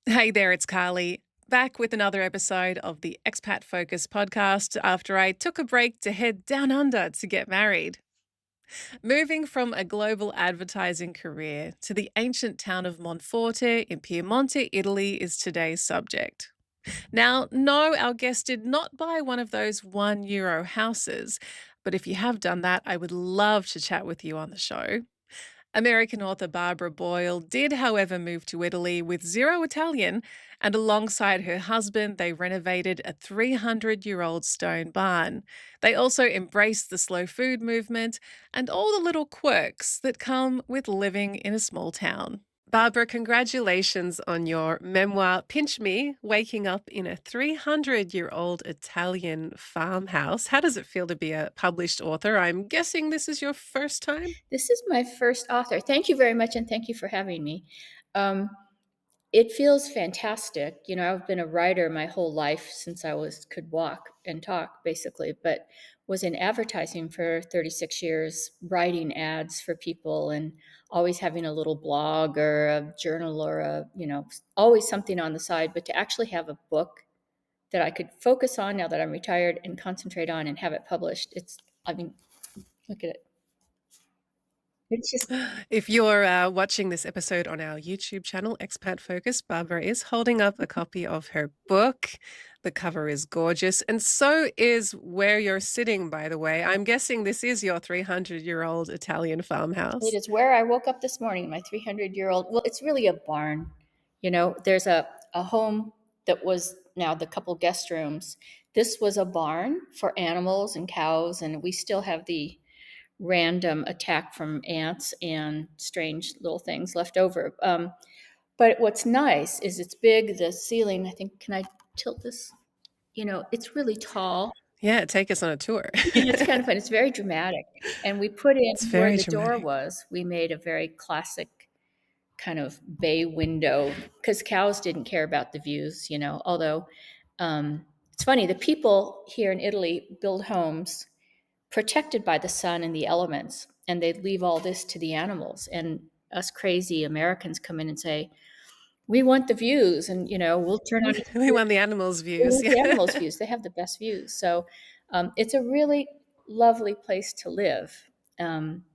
Hey there, it's Carly, back with another episode of the Expat Focus Podcast after I took a break to head down under to get married. Moving from a global advertising career to the ancient town of Monforte in Piedmont, Italy is today's subject. Now, no, our guest did not buy one of those €1 houses, but if you have done that, I would love to chat with you on the show. American author Barbara Boyle did, however, move to Italy with zero Italian, and alongside her husband, they renovated a 300-year-old stone barn. They also embraced the slow food movement and all the little quirks that come with living in a small town. Barbara, congratulations on your memoir, Pinch Me, Waking Up in a 300-year-old Italian Farmhouse. How does it feel to be a published author? I'm guessing this is your first time? This is my first author. Thank you very much, and thank you for having me. Um, it feels fantastic. I've been a writer my whole life since I could walk and talk, basically, but was in advertising for 36 years, writing ads for people and always having a little blog or a journal or always something on the side. But to actually have a book that I could focus on now that I'm retired and concentrate on and have it published, look at it. It's just If you're watching this episode on our YouTube channel, Expat Focus, Barbara is holding up a copy of her book. The cover is gorgeous, and so is where you're sitting, by the way. I'm guessing this is your 300-year-old Italian It farmhouse. is where I woke up this morning, my 300-year-old. Well, it's really a barn. There's a home that was now the couple guest rooms. This was a barn for animals and cows, and we still have the random attack from ants and strange little things left over. But what's nice is it's big. The ceiling, I think, can I tilt this? It's really tall. Yeah, take us on a tour. It's kind of fun. It's very dramatic. And we put in It's where very the door dramatic. was, we made a very classic kind of bay window because cows didn't care about the views, although it's funny, the people here in Italy build homes protected by the sun and the elements, and they leave all this to the animals. And us crazy Americans come in and say, we want the views, and we'll turn on We want the animals' we views. want the Yeah. animals' views. They have the best views. So it's a really lovely place to live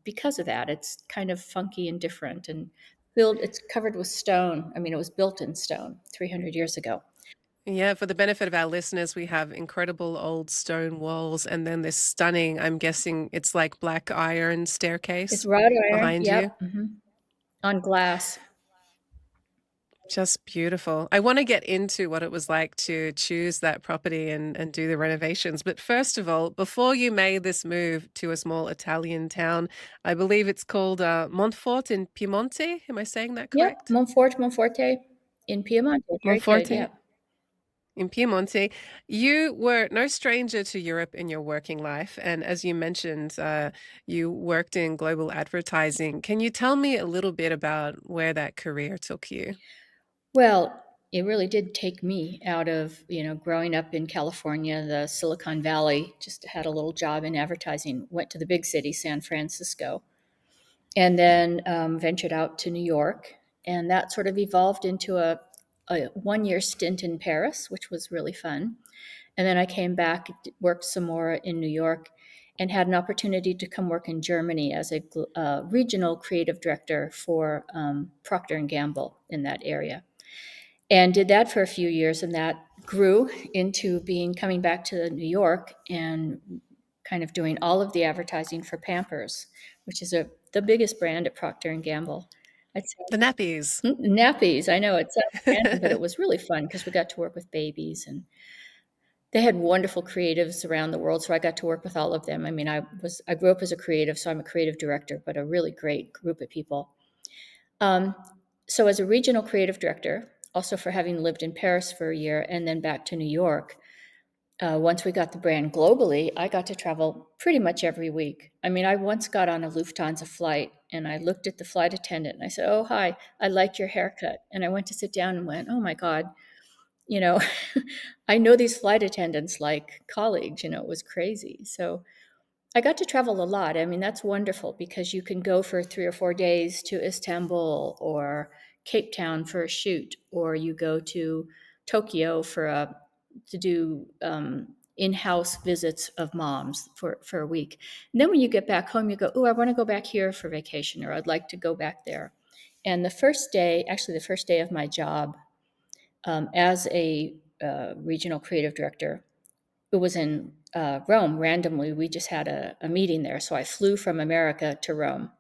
because of that. It's kind of funky and different and built. It's covered with stone. I mean, it was built in stone 300 years ago. Yeah, for the benefit of our listeners, we have incredible old stone walls and then this stunning, I'm guessing it's like black iron It's staircase wrought iron. behind you. Yep. On glass. Just beautiful. I want to get into what it was like to choose that property and do the renovations. But first of all, before you made this move to a small Italian town, I believe it's called Montfort in Piemonte. Am I saying that Yep. correct? Monforte in Piedmont. Very good. Monforte Yep. in Piemonte. You were no stranger to Europe in your working life. And as you mentioned, you worked in global advertising. Can you tell me a little bit about where that career took you? Well, it really did take me out of, growing up in California, the Silicon Valley, just had a little job in advertising, went to the big city, San Francisco, and then ventured out to New York. And that sort of evolved into a 1 year stint in Paris, which was really fun. And then I came back, worked some more in New York, and had an opportunity to come work in Germany as a regional creative director for Procter and Gamble in that area, and did that for a few years, and that grew into being coming back to New York and kind of doing all of the advertising for Pampers, which is the biggest brand at Procter and Gamble. I'd say The nappies. nappies. I know it sounds random, but it was really fun because we got to work with babies, and they had wonderful creatives around the world. So I got to work with all of them. I mean, I grew up as a creative, so I'm a creative director, but a really great group of people. Um, so, as a regional creative director, also for having lived in Paris for a year and then back to New York, once we got the brand globally, I got to travel pretty much every week. I mean, I once got on a Lufthansa flight and I looked at the flight attendant and I said, "Oh, hi, I like your haircut." And I went to sit down and went, "Oh my God, you know, I know these flight attendants like colleagues." It was crazy. So, I got to travel a lot. I mean, that's wonderful because you can go for 3 or 4 days to Istanbul or Cape Town for a shoot, or you go to Tokyo to do in-house visits of moms for a week. And then when you get back home, you go, oh, I want to go back here for vacation, or I'd like to go back there. And the first day, actually the first day of my job as a regional creative director, it was in Rome. Randomly, we just had a meeting there. So I flew from America to Rome.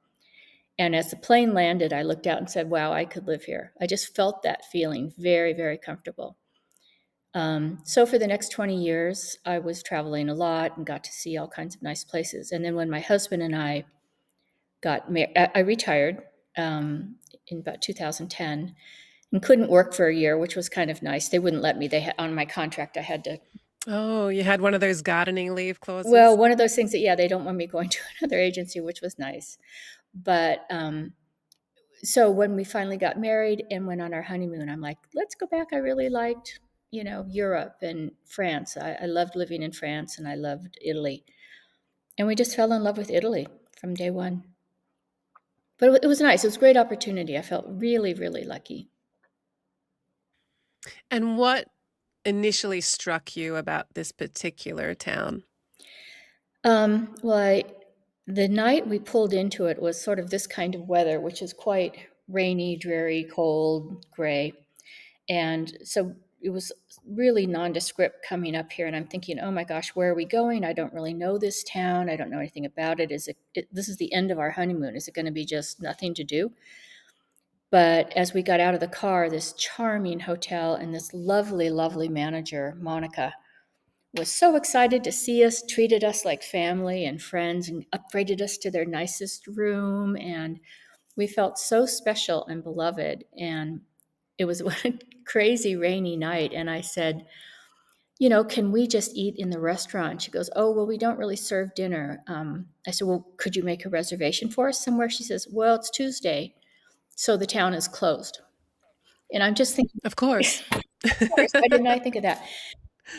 And as the plane landed, I looked out and said, wow, I could live here. I just felt that feeling very, very comfortable. So for the next 20 years, I was traveling a lot and got to see all kinds of nice places. And then when my husband and I got married, I retired in about 2010 and couldn't work for a year, which was kind of nice. They wouldn't let me. On my contract, I had to. Oh, you had one of those gardening leave Well, clauses? one of those things that, yeah, they don't want me going to another agency, which was nice. But so when we finally got married and went on our honeymoon, I'm like, let's go back. I really liked, Europe and France. I loved living in France and I loved Italy. And we just fell in love with Italy from day one. But it was nice. It was a great opportunity. I felt really, really lucky. And what initially struck you about this particular town? Well, the night we pulled into it was sort of this kind of weather, which is quite rainy, dreary, cold, gray. And so it was really nondescript coming up here. And I'm thinking, oh my gosh, where are we going? I don't really know this town. I don't know anything about it. This is the end of our honeymoon. Is it going to be just nothing to do? But as we got out of the car, this charming hotel and this lovely, lovely manager, Monica, was so excited to see us, treated us like family and friends, and upgraded us to their nicest room. And we felt so special and beloved. And it was a crazy rainy night. And I said, can we just eat in the restaurant? She goes, oh, well, we don't really serve dinner. I said, well, could you make a reservation for us somewhere? She says, well, it's Tuesday, so the town is closed. And I'm just thinking, Of course. of course, why didn't I think of that?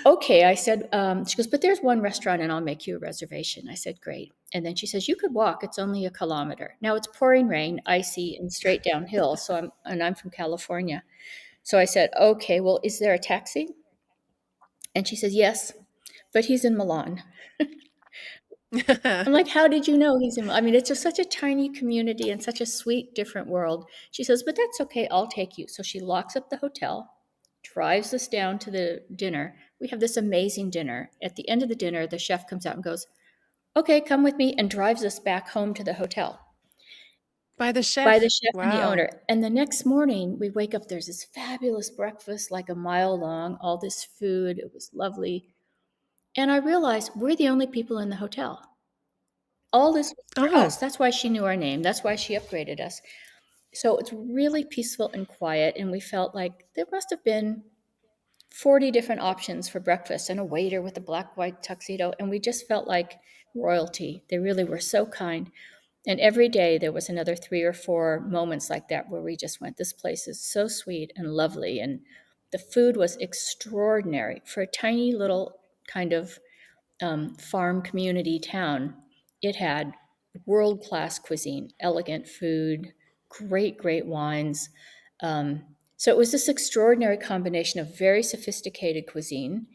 Okay, I said, she goes, but there's one restaurant and I'll make you a reservation. I said, great. And then she says, you could walk, it's only a kilometer. Now it's pouring rain, icy, and straight downhill. I'm from California. So I said, okay, well, is there a taxi? And she says, yes, but he's in Milan. I'm like, how did you know he's in? I mean, it's just such a tiny community and such a sweet, different world. She says, but that's okay. I'll take you. So she locks up the hotel, drives us down to the dinner. We have this amazing dinner. At the end of the dinner, the chef comes out and goes, okay, come with me, and drives us back home to the hotel By the by the chef. chef and the Wow. owner. And the next morning, we wake up, there's this fabulous breakfast, like a mile long, all this food. It was lovely. And I realized we're the only people in the hotel. All this was for Oh, us. That's why she knew our name. That's why she upgraded us. So it's really peaceful and quiet. And we felt like there must have been 40 different options for breakfast and a waiter with a black, white tuxedo. And we just felt like royalty. They really were so kind. And every day there was another 3 or 4 moments like that where we just went, this place is so sweet and lovely. And the food was extraordinary for a tiny little kind of farm community town. It had world class cuisine, elegant food, great, great wines. So it was this extraordinary combination of very sophisticated cuisine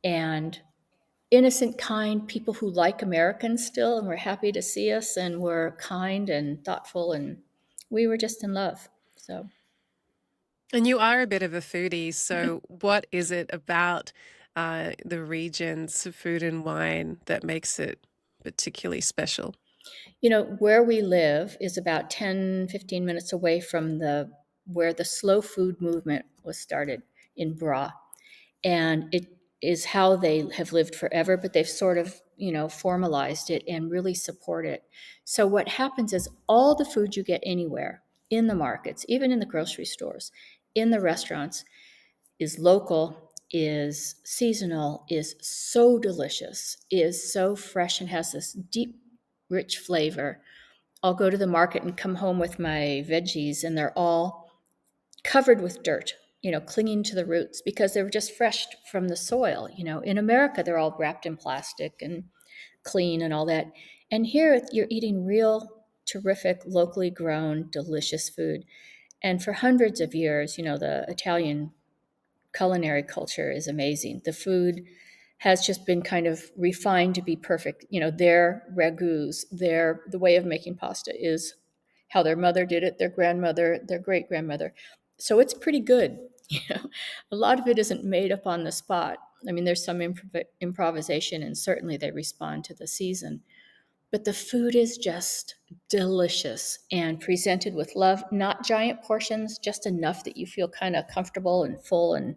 and innocent, kind people who like Americans still and were happy to see us and were kind and thoughtful. And we were just in love. So, and you are a bit of a foodie. So, what is it about the region's food and wine that makes it particularly special? where we live is about 10, 15 minutes away from where the slow food movement was started in Bra. And it is how they have lived forever, but they've sort of, formalized it and really support it. So what happens is all the food you get anywhere in the markets, even in the grocery stores, in the restaurants, is local, is seasonal, is so delicious, is so fresh, and has this deep, rich flavor. I'll go to the market and come home with my veggies, and they're all covered with dirt, clinging to the roots because they were just fresh from the soil. In America, they're all wrapped in plastic and clean and all that. And here you're eating real, terrific, locally grown, delicious food. And for hundreds of years, the Italian culinary culture is amazing. The food has just been kind of refined to be perfect. Their ragouts, the way of making pasta is how their mother did it, their grandmother, their great grandmother. So it's pretty good. A lot of it isn't made up on the spot. I mean, there's some improvisation, and certainly they respond to the season. But the food is just delicious and presented with love, not giant portions, just enough that you feel kind of comfortable and full. And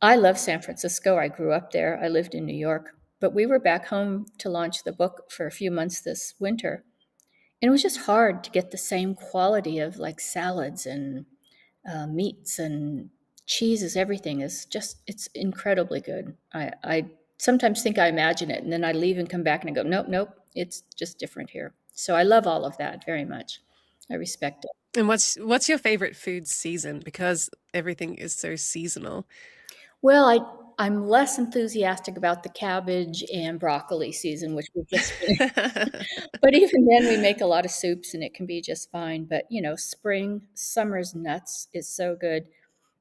I love San Francisco. I grew up there. I lived in New York, but we were back home to launch the book for a few months this winter. And it was just hard to get the same quality of like salads and meats and cheeses. Everything is just, it's incredibly good. I sometimes think I imagine it, and then I leave and come back and I go, nope, nope, it's just different here. So I love all of that very much. I respect it. And what's your favorite food season? Because everything is so seasonal. Well, I'm less enthusiastic about the cabbage and broccoli season, which we've just finished. But even then, we make a lot of soups and it can be just fine. But, spring, summer's nuts is so good.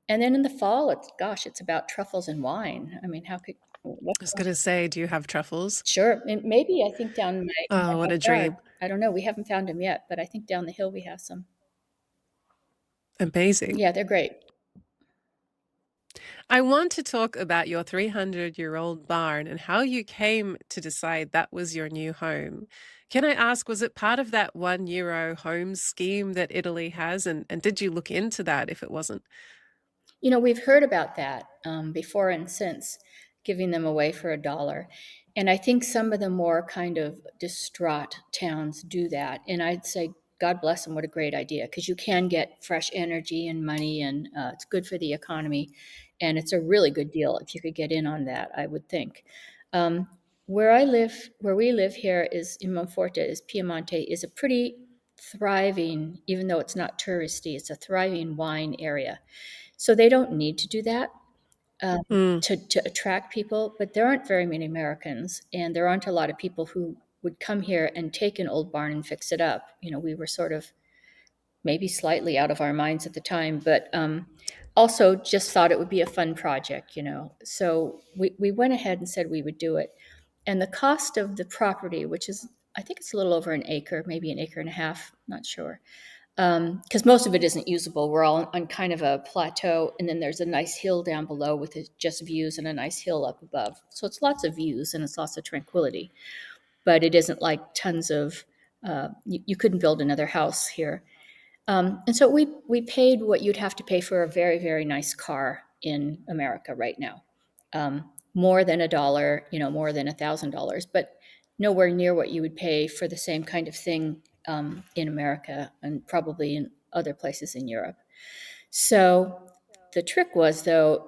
And then in the fall, it's about truffles and wine. I mean, what? I was gonna say, do you have truffles? Sure. And maybe I think down in my Oh, what a backyard. dream. I don't know. We haven't found them yet, but I think down the hill we have some. Amazing. Yeah, they're great. I want to talk about your 300-year-old barn and how you came to decide that was your new home. Can I ask, was it part of that €1 home scheme that Italy has? And did you look into that if it wasn't? We've heard about that before and since, giving them away for $1. And I think some of the more kind of distraught towns do that. And I'd say, God bless them, what a great idea, because you can get fresh energy and money, and it's good for the economy. And it's a really good deal if you could get in on that, I would think. Um, where we live here is in Monforte, is Piedmont, is a pretty thriving, even though it's not touristy, it's a thriving wine area. So they don't need to do that um, Mm, to attract people, but there aren't very many Americans, and there aren't a lot of people who would come here and take an old barn and fix it up. We were sort of maybe slightly out of our minds at the time, but also just thought it would be a fun project. So we went ahead and said we would do it. And the cost of the property, which is, I think it's a little over an acre, maybe an acre and a half, not sure, because most of it isn't usable. We're all on kind of a plateau, and then there's a nice hill down below with just views, and a nice hill up above. So it's lots of views and it's lots of tranquility, but it isn't like tons of. You couldn't build another house here, and so we paid what you'd have to pay for a very very nice car in America right now, more than $1, more than $1,000, but nowhere near what you would pay for the same kind of thing in America and probably in other places in Europe. So the trick was, though,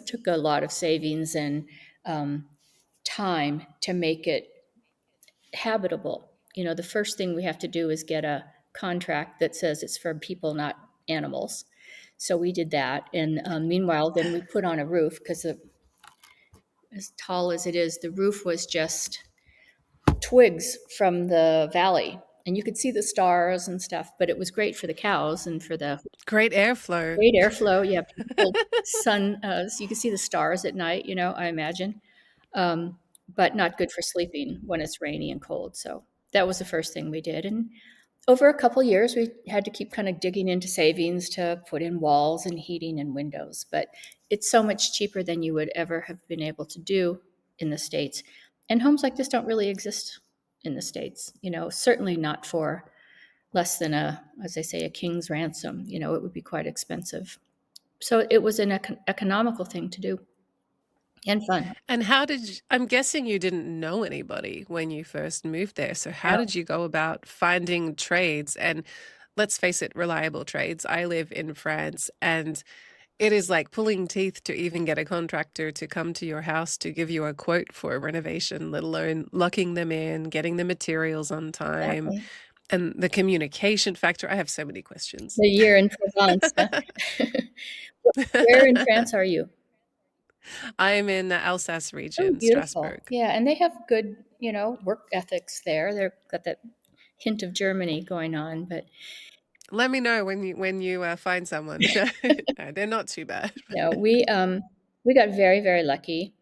took a lot of savings and um, time to make it habitable. The first thing we have to do is get a contract that says it's for people, not animals. So we did that, and meanwhile, then we put on a roof because as tall as it is, the roof was just twigs from the valley, and you could see the stars and stuff. But it was great for the cows and for the great airflow. great airflow. Yeah, beautiful sun. So you can see the stars at night. I imagine, but not good for sleeping when it's rainy and cold. So that was the first thing we did, and over a couple years, we had to keep kind of digging into savings to put in walls and heating and windows. But it's so much cheaper than you would ever have been able to do in the States. And homes like this don't really exist in the States, certainly not for less than as I say, a king's ransom. It would be quite expensive. So it was an economical thing to do and fun. And I'm guessing you didn't know anybody when you first moved there. So how Yeah, did you go about finding trades? And let's face it, reliable trades. I live in France and it is like pulling teeth to even get a contractor to come to your house to give you a quote for a renovation, let alone locking them in, getting the materials on time, exactly. and the communication factor. I have so many questions. The year in Provence. Huh? Where in France are you? I'm in the Alsace Oh, region, beautiful. Strasbourg. Yeah, and they have good, work ethics there. They've got that hint of Germany going on, but Let me know when you find someone. No, they're not too bad. No, we got very, very lucky.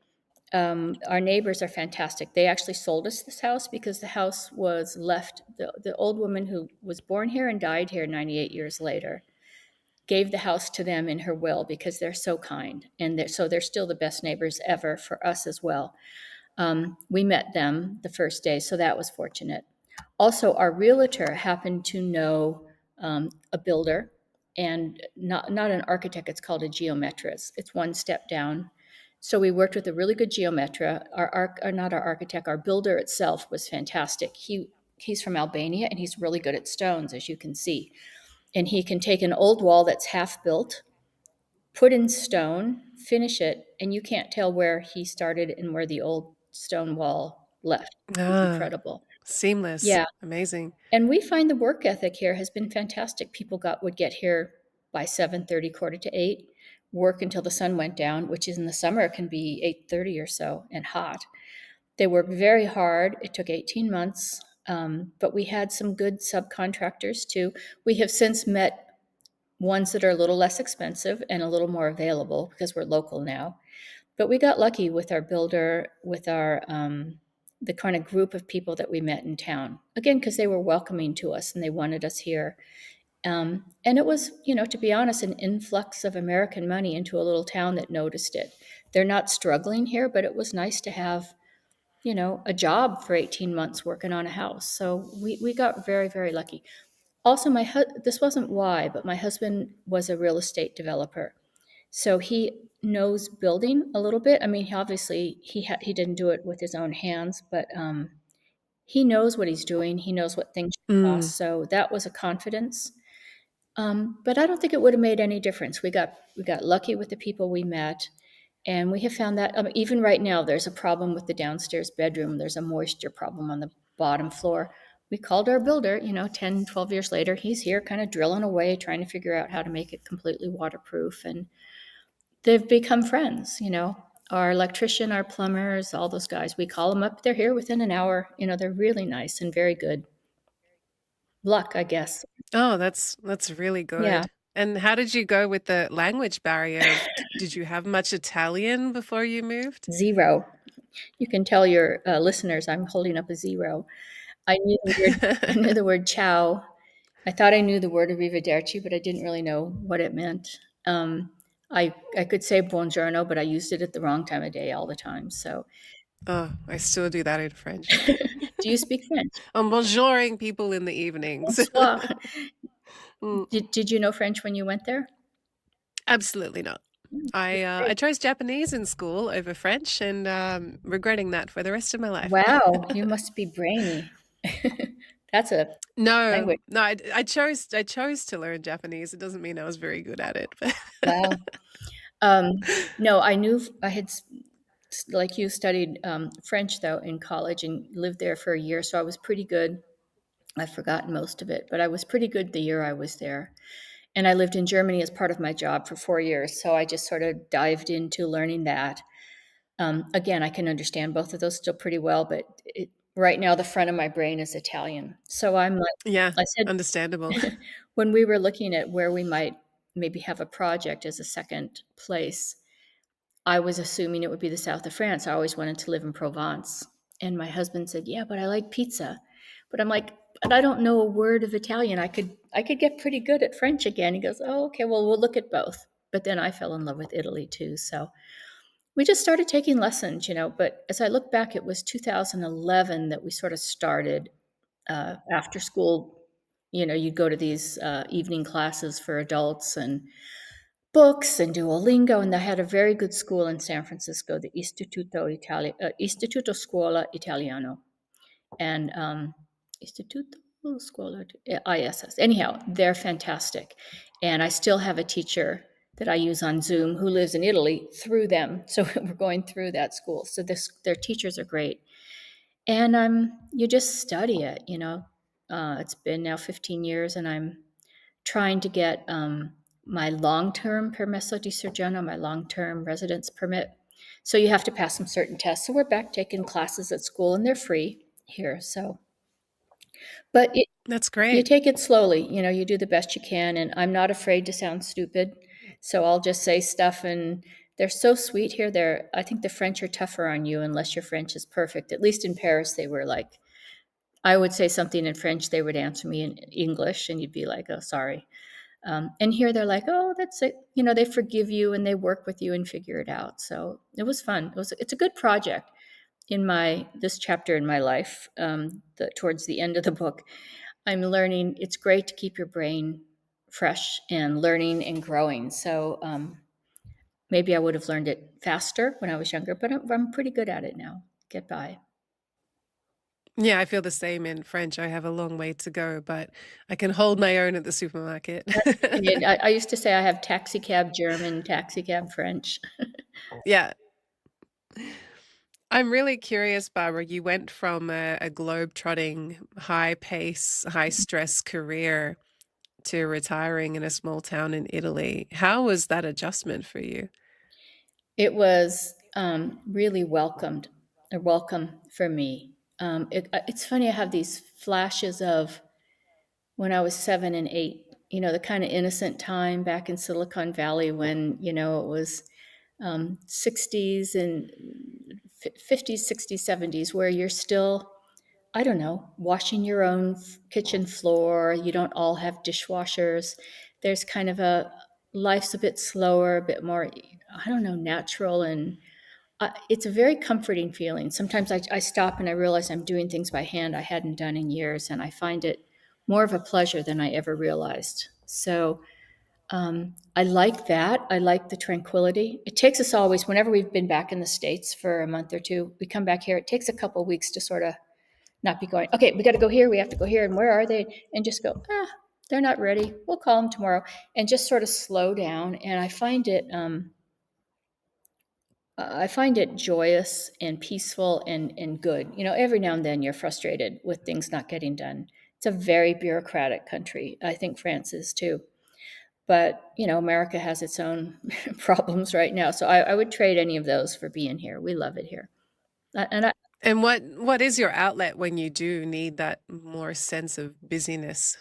Our neighbors are fantastic. They actually sold us this house because the house was left. The old woman who was born here and died here 98 years later gave the house to them in her will because they're so kind. And so they're still the best neighbors ever for us as well. We met them the first day, so that was fortunate. Also, our realtor happened to know a builder and not an architect. It's called a geometrist. It's one step down. So we worked with a really good geometra. Not our architect, our builder itself was fantastic. He's from Albania and he's really good at stones, as you can see. And he can take an old wall that's half built, put in stone, finish it, and you can't tell where he started and where the old stone wall left. He's Ah, incredible. seamless. Yeah, Amazing. and we find the work ethic here has been fantastic. People would get here by 7:30, quarter to 8, work until the sun went down, which is in the summer it can be 8:30 or so and hot. They worked very hard. It took 18 months, but we had some good subcontractors too. We have since met ones that are a little less expensive and a little more available because we're local now. But we got lucky with our builder, with our the kind of group of people that we met in town. Again, because they were welcoming to us and they wanted us here. And it was, to be honest, an influx of American money into a little town that noticed it. They're not struggling here, but it was nice to have, a job for 18 months working on a house. So we got very, very lucky. Also, this wasn't why, but my husband was a real estate developer. So he knows building a little bit. I mean, he didn't do it with his own hands, but he knows what he's doing. He knows what things Mm. cost. So that was a confidence. But I don't think it would have made any difference. We got lucky with the people we met, and we have found that even right now, there's a problem with the downstairs bedroom. There's a moisture problem on the bottom floor. We called our builder, 10, 12 years later. He's here kind of drilling away, trying to figure out how to make it completely waterproof. And they've become friends, Our electrician, our plumbers, all those guys, we call them up. They're here within an hour. They're really nice and very good. Luck, I guess. Oh, that's really Yeah, good. And how did you go with the language barrier? Did you have much Italian before you moved? zero. You can tell your listeners I'm holding up a zero. I knew the word. I knew the word ciao. I thought I knew the word arrivederci, but I didn't really know what it meant. I could say buongiorno, but I used it at the wrong time of day all the time. So, Oh, I still do that in French. do you speak French? I'm bonjouring people in the evenings. Bonsoir. Mm, Did you know French when you went there? absolutely not. I chose Japanese in school over French, and regretting that for the rest of my life. Wow, you must be brainy. That's a No, language. no, I chose to learn Japanese. It doesn't mean I was very good at it, but Wow. Um, no, I knew I had, like you, studied French though in college and lived there for a year, so I was pretty good. I've forgotten most of it, but I was pretty good the year I was there. And I lived in Germany as part of my job for 4 years, so I just sort of dived into learning that. Again, I can understand both of those still pretty well, but right now the front of my brain is Italian. So I'm like, yeah, I understandable. said, when we were looking at where we might maybe have a project as a second place, I was assuming it would be the south of France. I always wanted to live in Provence. And my husband said, "Yeah, but I like pizza." But I'm like, "But I don't know a word of Italian. I could get pretty good at French again." He goes, "Oh, okay, well, we'll look at both." But then I fell in love with Italy too. So we just started taking lessons, But as I look back, it was 2011 that we sort of started after school. You'd go to these evening classes for adults and books and Duolingo, and I had a very good school in San Francisco, the Istituto Scuola Italiano, and Istituto Scuola ISS. Anyhow, they're fantastic, and I still have a teacher that I use on Zoom who lives in Italy through them. So we're going through that school. So their teachers are great, and you just study it. It's been now 15 years, and I'm trying to get my long-term permesso di soggiorno, my long-term residence permit. So you have to pass some certain tests. So we're back taking classes at school, and they're free here. So But That's you great. take it slowly, you do the best you can, and I'm not afraid to sound stupid, so I'll just say stuff, and they're so sweet here. I think the French are tougher on you unless your French is perfect. At least in Paris, they were like, I would say something in French, they would answer me in English, and you'd be like, "Oh, sorry." And here they're like, "Oh, that's it." They forgive you and they work with you and figure it out. So it was fun. It's a good project in my this chapter in my life. Towards the end of the book, I'm learning. It's great to keep your brain fresh and learning and growing. So maybe I would have learned it faster when I was younger, but I'm pretty good at it now. Get by. Yeah, I feel the same in French. I have a long way to go, but I can hold my own at the supermarket. And I used to say I have taxi cab German, taxi cab French. Yeah. I'm really curious, Barbara. You went from a globe-trotting, high-pace, high-stress career to retiring in a small town in Italy. How was that adjustment for you? It was really a welcome for me. It's funny, I have these flashes of when I was 7 and 8, the kind of innocent time back in Silicon Valley when, it was 60s and 50s, 60s, 70s, where you're still, I don't know, washing your own kitchen floor. You don't all have dishwashers. There's kind of life's a bit slower, a bit more, I don't know, natural. And it's a very comforting feeling. Sometimes I stop and I realize I'm doing things by hand I hadn't done in years, and I find it more of a pleasure than I ever realized. So I like that. I like the tranquility. It takes us always, whenever we've been back in the States for a month or two, we come back here. It takes a couple of weeks to sort of not be going, okay, we got to go here, we have to go here, and where are they? And just go, they're not ready. We'll call them tomorrow, and just sort of slow down. And I find it joyous and peaceful and good. Every now and then you're frustrated with things not getting done. It's a very bureaucratic country. I think France is too. But, America has its own problems right now. So I would trade any of those for being here. We love it here. And And what is your outlet when you do need that more sense of busyness?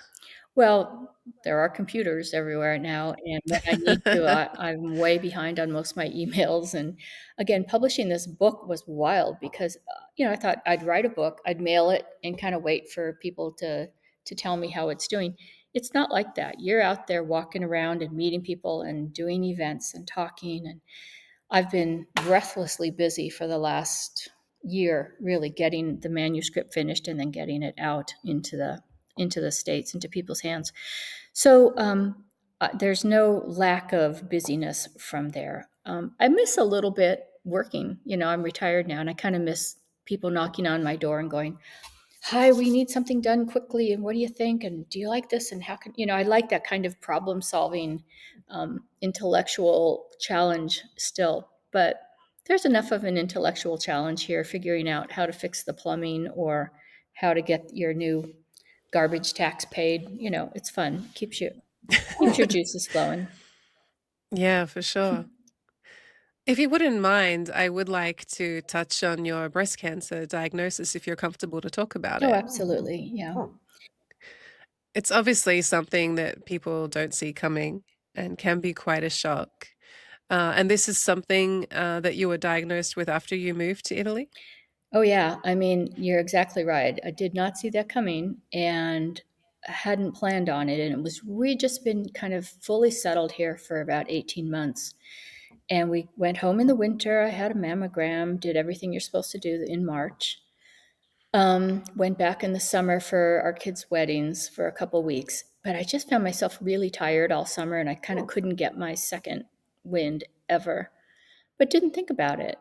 Well, there are computers everywhere now, and when I need to, I'm way behind on most of my emails. And again, publishing this book was wild because, I thought I'd write a book, I'd mail it, and kind of wait for people to tell me how it's doing. It's not like that. You're out there walking around and meeting people and doing events and talking, and I've been breathlessly busy for the last year, really getting the manuscript finished and then getting it out into the states, into people's hands. So there's no lack of busyness from there. I miss a little bit working. I'm retired now, and I kind of miss people knocking on my door and going, "Hi, we need something done quickly, and what do you think? And do you like this? And how can I like that kind of problem solving, intellectual challenge still, but there's enough of an intellectual challenge here figuring out how to fix the plumbing or how to get your new garbage tax paid. It's fun. Keeps your juices flowing. Yeah, for sure. If you wouldn't mind, I would like to touch on your breast cancer diagnosis if you're comfortable to talk about Oh, it. absolutely. Yeah. It's obviously something that people don't see coming and can be quite a shock. And this is something that you were diagnosed with after you moved to Italy? Oh, yeah. I mean, you're exactly right. I did not see that coming and hadn't planned on it. And we just been kind of fully settled here for about 18 months. And we went home in the winter. I had a mammogram, did everything you're supposed to do in March. Went back in the summer for our kids' weddings for a couple weeks. But I just found myself really tired all summer, and I kind of couldn't get my second wind ever, but didn't think about it.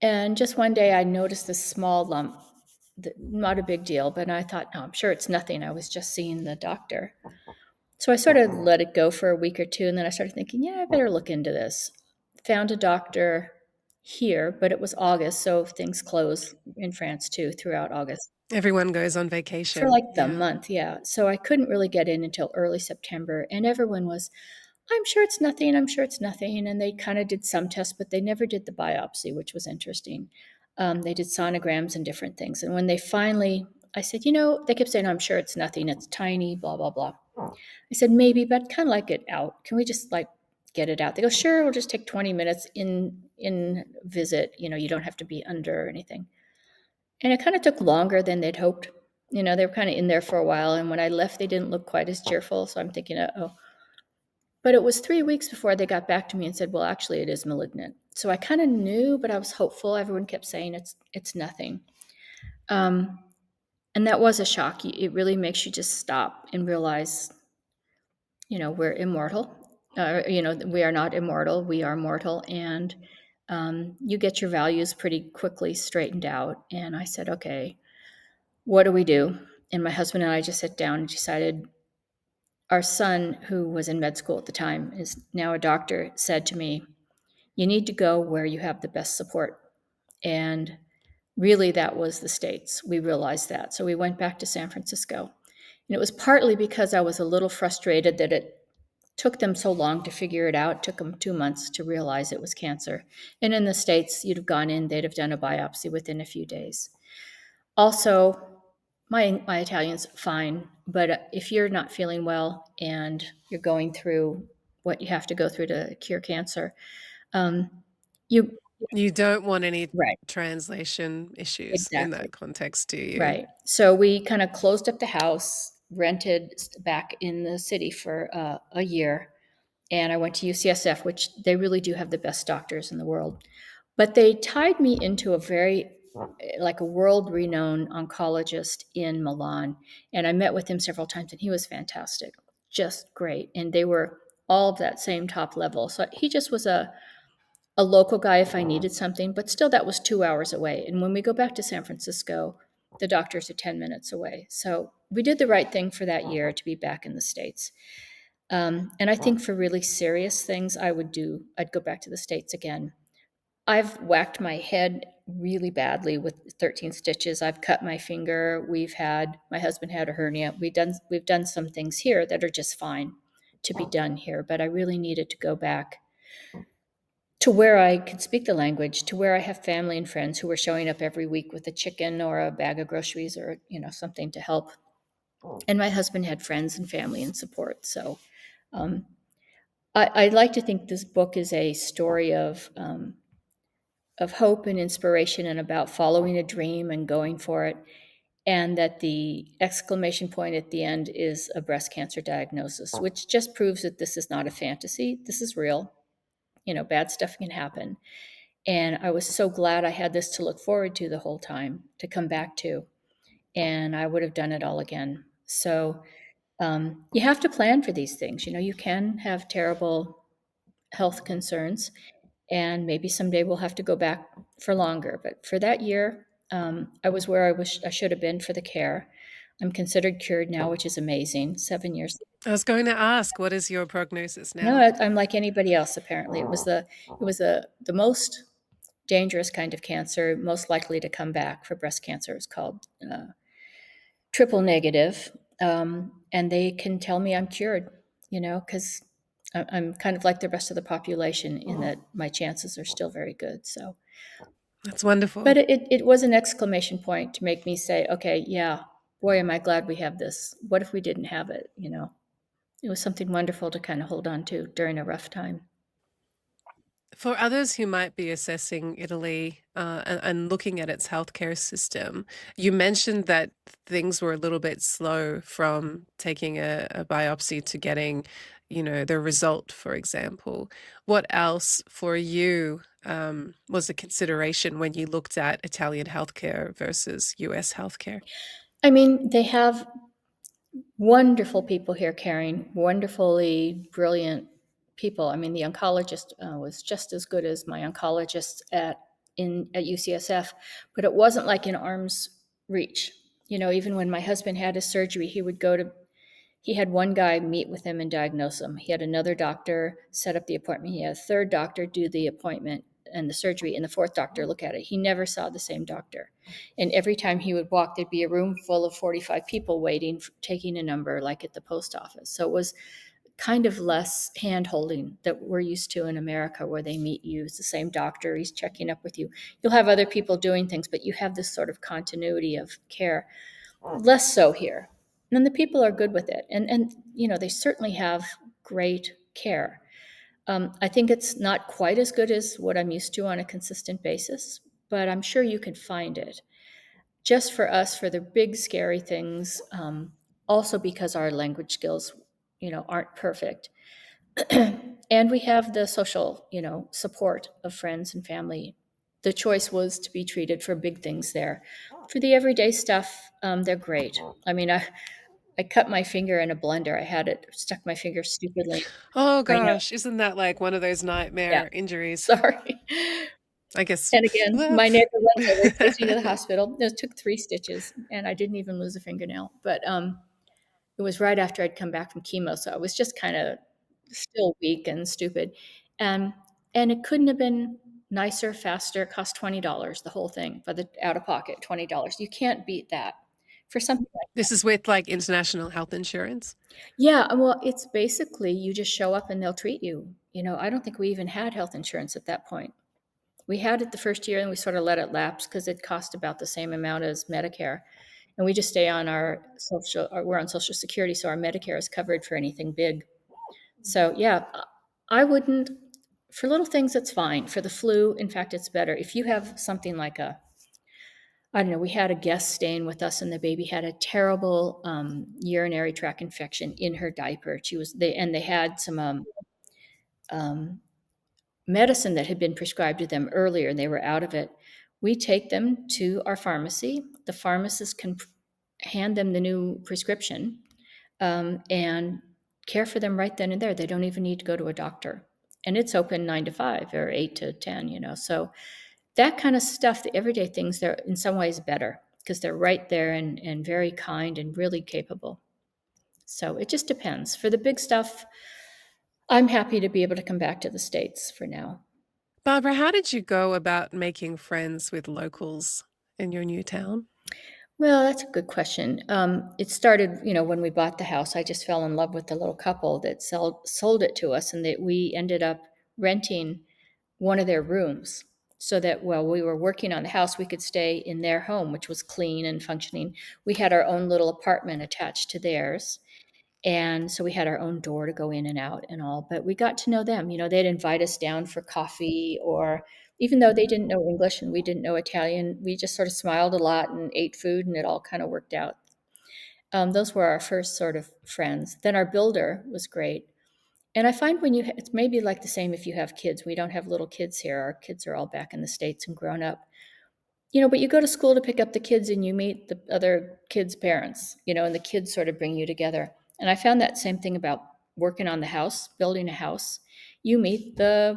And just one day I noticed this small lump, not a big deal, but I thought, no, I'm sure it's nothing. I was just seeing the doctor. So I sort of let it go for a week or two. And then I started thinking, yeah, I better look into this. Found a doctor here, but it was August. So things close in France too throughout August Everyone goes on for vacation. like the Yeah. month. Yeah. So I couldn't really get in until early September. And everyone was, I'm sure it's nothing. I'm sure it's nothing. And they kind of did some tests, but they never did the biopsy, which was interesting. They did sonograms and different things. And when they finally I said, they kept saying, I'm sure it's nothing. It's tiny, blah, blah, blah. I said, maybe, but I'd kind of like it out. Can we just like get it out? They go, sure, we'll just take 20 minutes in visit. You don't have to be under or anything. And it kind of took longer than they'd hoped. They were kind of in there for a while. And when I left, they didn't look quite as cheerful. So I'm thinking, oh. But it was 3 weeks before they got back to me and said, well, actually, it is malignant. So I kind of knew, but I was hopeful. Everyone kept saying it's nothing. Um, and that was a shock. It really makes you just stop and realize, we're immortal. We are not immortal. We are mortal. And you get your values pretty quickly straightened out. And I said, okay, what do we do? And my husband and I just sat down and decided. Our son, who was in med school at the time, is now a doctor, said to me, you need to go where you have the best support. And really, that was the States. We realized that. So we went back to San Francisco. And it was partly because I was a little frustrated that it took them so long to figure it out. It took them 2 months to realize it was cancer. And in the States, you'd have gone in, they'd have done a biopsy within a few days. Also, my Italian's fine, but if you're not feeling well and you're going through what you have to go through to cure cancer, um, you You don't want any right, translation issues in exactly. that context, do you? Right. So we kind of closed up the house, rented back in the city for a year, and I went to UCSF, which they really do have the best doctors in the world. But they tied me into a very, like a world renowned oncologist in Milan. And I met with him several times, and he was fantastic, just great. And they were all of that same top level. So he just was a local guy if I needed something, but still that was 2 hours away. And when we go back to San Francisco, the doctors are 10 minutes away. So we did the right thing for that year to be back in the States. And I think for really serious things, I'd go back to the States again. I've whacked my head really badly with 13 stitches. I've cut my finger. My husband had a hernia. We've done some things here that are just fine to be done here, but I really needed to go back to where I could speak the language, to where I have family and friends who were showing up every week with a chicken or a bag of groceries or, something to help. And my husband had friends and family and support. So um, I like to think this book is a story of hope and inspiration and about following a dream and going for it. And that the exclamation point at the end is a breast cancer diagnosis, which just proves that this is not a fantasy. This is real. Bad stuff can happen. And I was so glad I had this to look forward to the whole time, to come back to. And I would have done it all again. So you have to plan for these things. You can have terrible health concerns, and maybe someday we'll have to go back for longer. But for that year, I was where I should have been for the care. I'm considered cured now, which is amazing. 7 years. I was going to ask, what is your prognosis No, now? I'm like anybody else. Apparently, it was the most dangerous kind of cancer, most likely to come back for breast cancer. It's called triple negative, and they can tell me I'm cured. Because I'm kind of like the rest of the population in that my chances are still very good. So. That's wonderful. But it was an exclamation point to make me say, okay, yeah, boy, am I glad we have this. What if we didn't have it? It was something wonderful to kind of hold on to during a rough time. For others who might be assessing Italy and looking at its healthcare system, you mentioned that things were a little bit slow from taking a biopsy to getting, the result, for example. What else for you was a consideration when you looked at Italian healthcare versus US healthcare? I mean, they have wonderful people here caring, wonderfully brilliant people. I mean, the oncologist was just as good as my oncologist at UCSF, but it wasn't like in arm's reach. Even when my husband had his surgery, he had one guy meet with him and diagnose him. He had another doctor set up the appointment. He had a third doctor do the appointment and the surgery, and the fourth doctor look at it. He never saw the same doctor. And every time he would walk, there'd be a room full of 45 people waiting, taking a number, like at the post office. So it was kind of less hand holding that we're used to in America, where they meet you. It's the same doctor, he's checking up with you. You'll have other people doing things, but you have this sort of continuity of care. Less so here. And the people are good with it. And they certainly have great care. I think it's not quite as good as what I'm used to on a consistent basis, but I'm sure you could find it. Just for us, for the big, scary things, also because our language skills, aren't perfect. And we have the social, support of friends and family. The choice was to be treated for big things there. For the everyday stuff, they're great. I mean, I cut my finger in a blender. I had it stuck my finger stupidly. Oh I know. gosh, isn't that like one of those Yeah. nightmare injuries? Sorry. I guess. And again, Well, my neighbor went over, takes me to the hospital. It took 3 stitches, and I didn't even lose a fingernail. But it was right after I'd come back from chemo, so I was just kind of still weak and stupid. Um, and it couldn't have been nicer, faster. It cost $20, the whole thing, for the out of pocket, $20. You can't beat that for something like this is with like international health insurance. yeah, well, it's basically you just show up and they'll treat you. I don't think we even had health insurance at that point. We had it the first year and we sort of let it lapse because it cost about the same amount as Medicare. And we just stay on we're on Social Security, so our Medicare is covered for anything big. So, yeah, I wouldn't, for little things, it's fine. For the flu, in fact, it's better. If you have something like I don't know, we had a guest staying with us and the baby had a terrible urinary tract infection in her diaper. They had some um, medicine that had been prescribed to them earlier and they were out of it. We take them to our pharmacy. The pharmacist can hand them the new prescription and care for them right then and there. They don't even need to go to a doctor. And it's open 9 to 5 or 8 to 10. So that kind of stuff, the everyday things, they're in some ways better because they're right there and very kind and really capable. So it just depends. For the big stuff, I'm happy to be able to come back to the States for now. Barbara, how did you go about making friends with locals in your new town? Well, that's a good question. It started, when we bought the house. I just fell in love with the little couple that sold it to us, and that we ended up renting one of their rooms so that while we were working on the house, we could stay in their home, which was clean and functioning. We had our own little apartment attached to theirs. And so we had our own door to go in and out and all, but we got to know them. They'd invite us down for coffee, or even though they didn't know English and we didn't know Italian, we just sort of smiled a lot and ate food and it all kind of worked out. Those were our first sort of friends. Then our builder was great. And I find it's maybe like the same if you have kids. We don't have little kids here. Our kids are all back in the States and grown up. But you go to school to pick up the kids and you meet the other kids' parents, and the kids sort of bring you together. And I found that same thing about working on the house, building a house. You meet the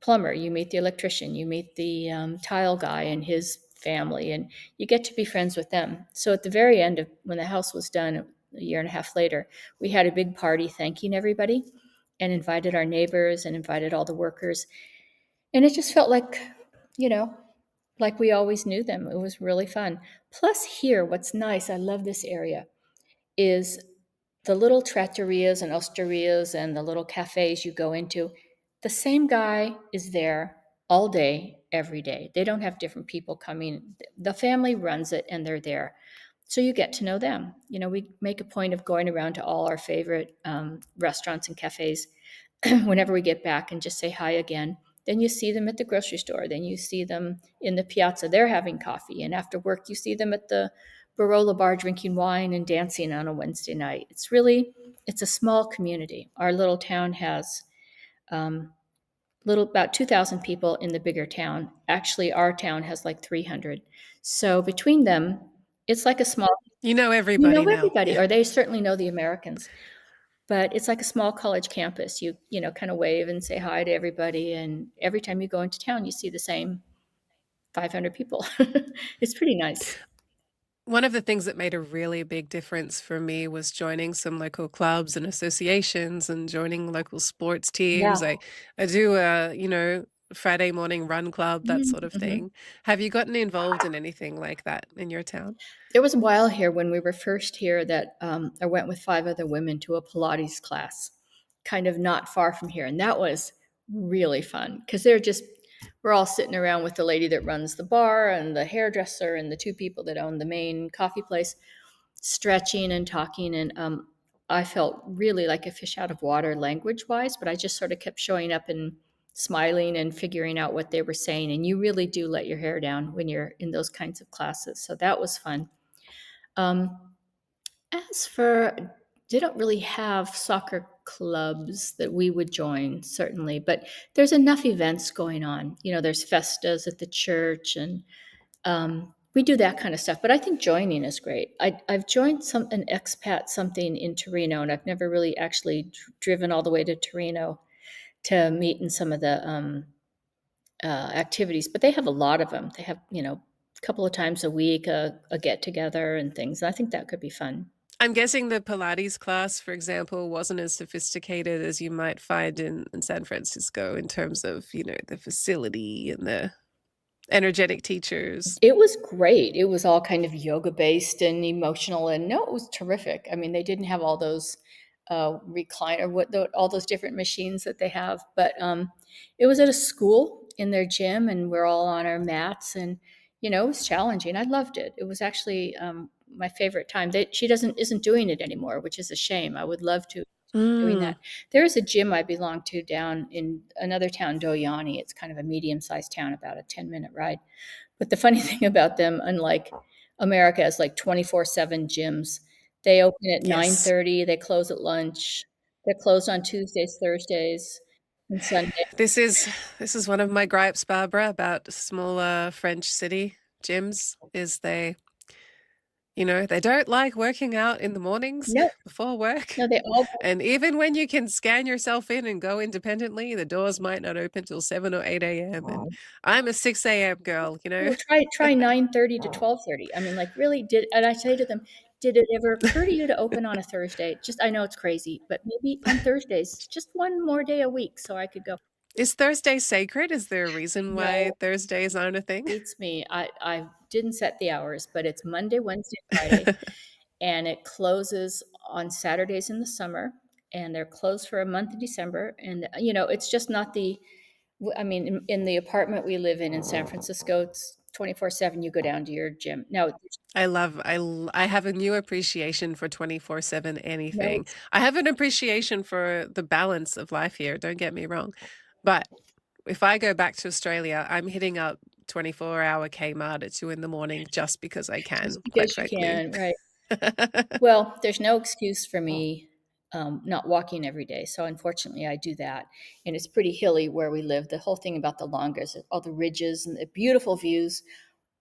plumber, you meet the electrician, you meet the tile guy and his family, and you get to be friends with them. So at the very end of when the house was done, a year and a half later, we had a big party thanking everybody and invited our neighbors and invited all the workers. And it just felt you know, like we always knew them. It was really fun. Plus, here, what's nice, I love this area, is the little trattorias and osterias and the little cafes you go into. The same guy is there all day, every day. They don't have different people coming. The family runs it and they're there. So you get to know them. We make a point of going around to all our favorite restaurants and cafes whenever we get back and just say hi again. Then you see them at the grocery store. Then you see them in the piazza. They're having coffee. And after work, you see them at the Barola bar drinking wine and dancing on a Wednesday night. It's a small community. Our little town has about 2,000 people in the bigger town. Actually, our town has like 300. So between them, it's like a small, You know everybody now. everybody, or they certainly know the Americans. But it's like a small college campus. You kind of wave and say hi to everybody, and every time you go into town, you see the same 500 people. It's pretty nice. One of the things that made a really big difference for me was joining some local clubs and associations and joining local sports Yeah. teams. I do a, Friday morning run club, that sort of Mhm. thing. Have you gotten involved in anything like that in your town? There was a while here when we were first here that I went with 5 other women to a Pilates class, kind of not far from here. And that was really fun because we're all sitting around with the lady that runs the bar and the hairdresser and the 2 people that own the main coffee place. stretching and talking. And I felt really like a fish out of water language wise, but I just sort of kept showing up and smiling and figuring out what they were saying. And you really do let your hair down when you're in those kinds of classes. So that was fun. Um, as for, didn't really have soccer clubs that we would join, certainly, but there's enough events going on. There's festas at the church, and we do that kind of stuff. But I think joining is great. I've joined an expat something in Torino, and I've never really actually driven all the way to Torino to meet in some of the activities. But they have a lot of them. They have, a couple of times a week, a get together and things. I think that could be fun. I'm guessing the Pilates class, for example, wasn't as sophisticated as you might find in San Francisco in terms of, the facility and the energetic teachers. It was great. It was all kind of yoga based and emotional, and no, it was terrific. I mean, they didn't have all those recliner, all those different machines that they have, but it was at a school in their gym, and we're all on our mats, and it was challenging. I loved it. It was actually my favorite time. She isn't doing it anymore, which is a shame. I would love to doing Mm. that. There is a gym I belong to down in another town, Doyani. It's kind of a medium-sized town, about a 10-minute ride. But the funny thing about them, unlike America, is like 24/7 gyms. They open at Yes. 9:30, they close at lunch. They're closed on Tuesdays, Thursdays, and Sunday. This is one of my gripes, Barbara, about smaller French city gyms is they don't like working out in the mornings No, before work. no, they all And even when you can scan yourself in and go independently, the doors might not open till 7 or 8 a.m. And I'm a 6 a.m. girl. well, try 9:30 to 12:30. I mean, like, really, and I say to them, "Did it ever occur to you to open on a Thursday?" Just, I know it's crazy, but maybe on Thursdays, just one more day a week so I could go. Is Thursday sacred? Is there a reason why No, Thursdays aren't a thing? beats me. I didn't set the hours, but it's Monday, Wednesday, Friday, and it closes on Saturdays in the summer, and they're closed for a month in December. And it's just not I mean, in the apartment we live in San Francisco, it's 24/7. You go down to your gym. No, I have a new appreciation for 24/7 no, anything. I have an appreciation for the balance of life here, don't get me wrong. But if I go back to Australia, I'm hitting up 24-hour Kmart at 2 in the morning just because I just can, quite because you frankly. can, right? Well, there's no excuse for me not walking every day. So unfortunately, I do that, and it's pretty hilly where we live. The whole thing about the Longas, all the ridges and the beautiful views,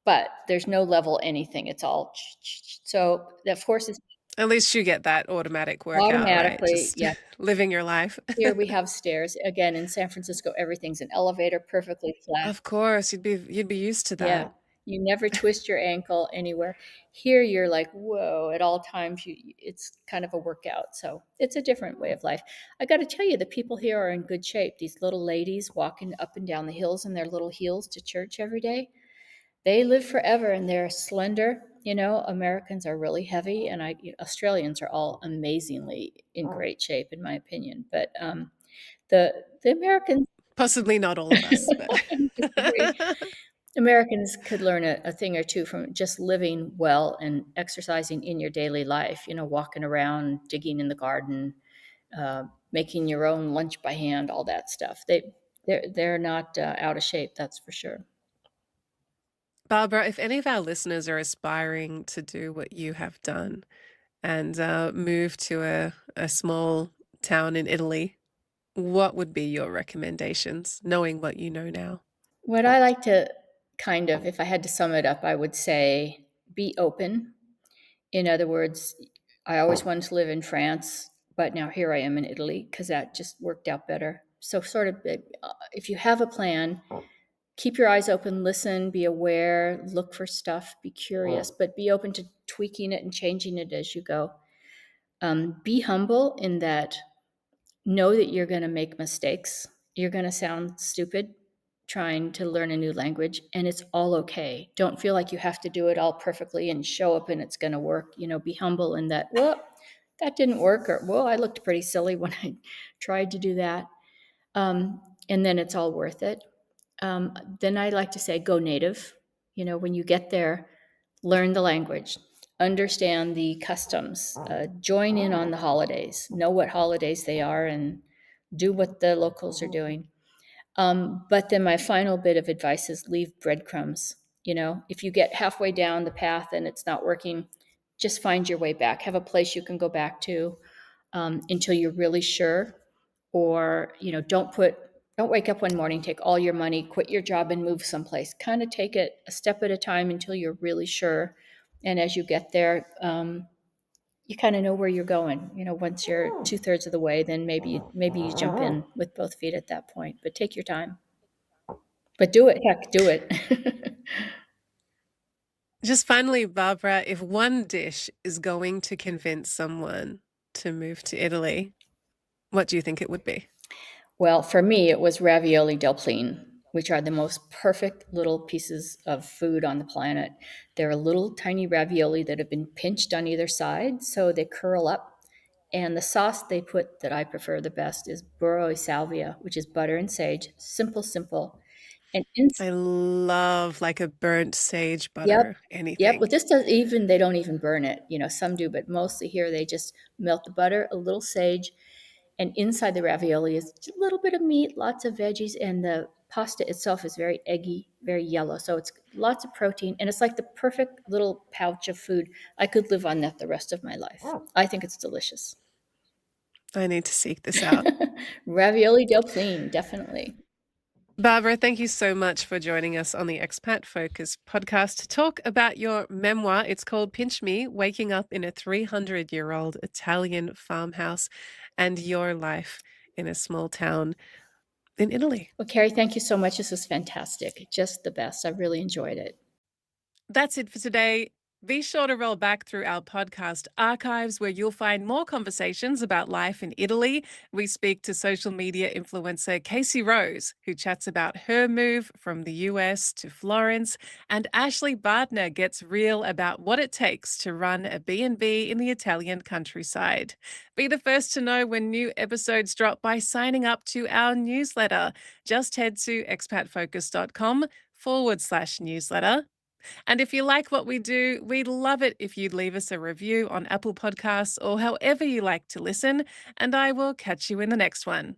but there's no level anything. It's all so that forces At least you get that automatic workout, right? automatically. Just Yeah, living your life. here we have stairs. Again, in San Francisco, everything's an elevator, perfectly flat. Of course, you'd be used to Yeah, that. you never twist your ankle anywhere. Here, you're like, whoa, at all times. It's kind of a workout. So it's a different way of life. I got to tell you, the people here are in good shape. These little ladies walking up and down the hills in their little heels to church every day, they live forever and they're slender. Americans are really heavy, and Australians are all amazingly in great shape, in my opinion. But the Americans, Possibly not all of us, but I disagree. Americans could learn a thing or two from just living well and exercising in your daily life, walking around, digging in the garden, uh, making your own lunch by hand, all that stuff. They're not out of shape, that's for sure. Barbara, if any of our listeners are aspiring to do what you have done and move to a small town in Italy, what would be your recommendations, knowing what you know now? What I like to kind of, if I had to sum it up, I would say be open. In other words, I always wanted to live in France, but now here I am in Italy because that just worked out better. So, sort of, if you have a plan, keep your eyes open, listen, be aware, look for stuff, be curious, but be open to tweaking it and changing it as you go. Be humble in that, know that you're going to make mistakes. You're going to sound stupid trying to learn a new language, and it's all okay. Don't feel like you have to do it all perfectly and show up and it's going to work. Be humble in that, well, that didn't work, or, well, I looked pretty silly when I tried to do that. And then it's all worth it. Then I like to say, go native. When you get there, learn the language. understand the customs, join in on the holidays, know what holidays they are, and do what the locals are doing. But then my final bit of advice is leave breadcrumbs. You know, if you get halfway down the path and it's not working, just find your way back. Have a place you can go back to until you're really sure. Or, you know, don't wake up one morning, take all your money, quit your job, and move someplace. Kind of take it a step at a time until you're really sure. And as you get there, you kind of know where you're going. You know, once you're 2/3 of the way, then maybe you jump in with both feet at that point. But take your time. But do it. Heck, do it. Just finally, Barbara, if one dish is going to convince someone to move to Italy, what do you think it would be? Well, for me, it was ravioli del plin, which are the most perfect little pieces of food on the planet. They're a little tiny ravioli that have been pinched on either side, so they curl up. And the sauce they put that I prefer the best is burro e salvia, which is butter and sage. Simple, simple. And in, I love like a burnt sage yep, butter, yep. anything. Well, this does even they don't even burn it. You know, some do, but mostly here they just melt the butter, a little sage, and inside the ravioli is just a little bit of meat, lots of veggies, and the pasta itself is very eggy, very yellow. So it's lots of protein, and it's like the perfect little pouch of food. I could live on that the rest of my life. I think it's delicious. I need to seek this out. Ravioli del plin, definitely. Barbara, thank you so much for joining us on the Expat Focus podcast to talk about your memoir. It's called Pinch Me, Waking Up in a 300-Year-Old Italian Farmhouse, and your life in a small town in Italy. Well, Carrie, thank you so much. This was fantastic. Just the best. I really enjoyed it. That's it for today. Be sure to roll back through our podcast archives where you'll find more conversations about life in Italy. We speak to social media influencer Casey Rose, who chats about her move from the US to Florence, and Ashley Bardner gets real about what it takes to run a B&B in the Italian countryside. Be the first to know when new episodes drop by signing up to our newsletter. Just head to expatfocus.com/newsletter. And if you like what we do, we'd love it if you'd leave us a review on Apple Podcasts or however you like to listen. And I will catch you in the next one.